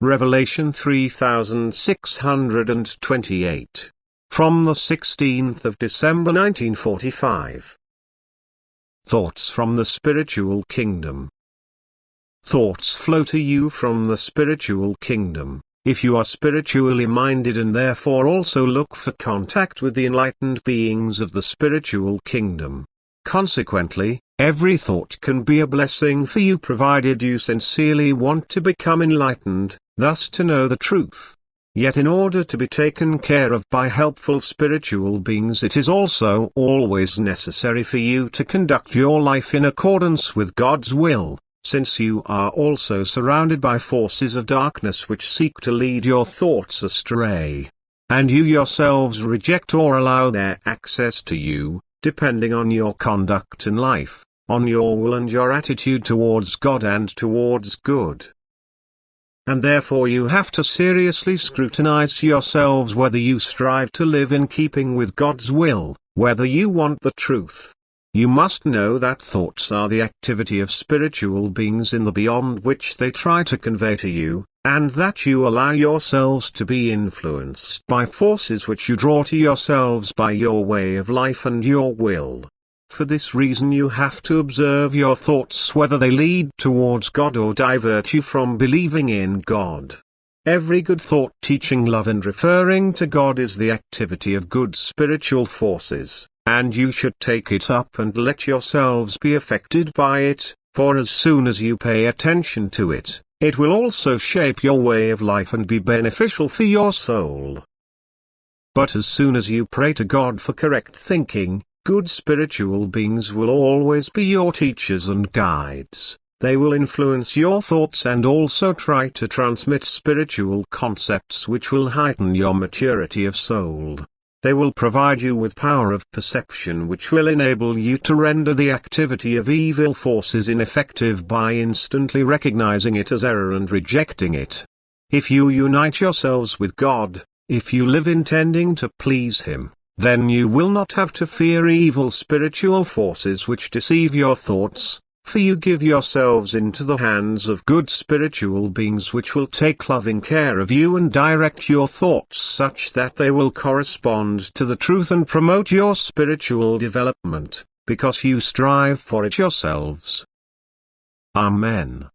Revelation 3628. From the 16th of December 1945. Thoughts from the Spiritual Kingdom. Thoughts flow to you from the spiritual kingdom, if you are spiritually minded and therefore also look for contact with the enlightened beings of the spiritual kingdom. Consequently, every thought can be a blessing for you provided you sincerely want to become enlightened, thus to know the truth. Yet in order to be taken care of by helpful spiritual beings, it is also always necessary for you to conduct your life in accordance with God's will, since you are also surrounded by forces of darkness which seek to lead your thoughts astray. And you yourselves reject or allow their access to you, depending on your conduct in life, on your will and your attitude towards God and towards good. And therefore you have to seriously scrutinize yourselves whether you strive to live in keeping with God's will, whether you want the truth. You must know that thoughts are the activity of spiritual beings in the beyond which they try to convey to you, and that you allow yourselves to be influenced by forces which you draw to yourselves by your way of life and your will. For this reason you have to observe your thoughts whether they lead towards God or divert you from believing in God. Every good thought teaching love and referring to God is the activity of good spiritual forces, and you should take it up and let yourselves be affected by it, for as soon as you pay attention to it, it will also shape your way of life and be beneficial for your soul. But as soon as you pray to God for correct thinking, good spiritual beings will always be your teachers and guides. They will influence your thoughts and also try to transmit spiritual concepts which will heighten your maturity of soul. They will provide you with power of perception which will enable you to render the activity of evil forces ineffective by instantly recognizing it as error and rejecting it. If you unite yourselves with God, if you live intending to please Him, then you will not have to fear evil spiritual forces which deceive your thoughts, for you give yourselves into the hands of good spiritual beings which will take loving care of you and direct your thoughts such that they will correspond to the truth and promote your spiritual development, because you strive for it yourselves. Amen.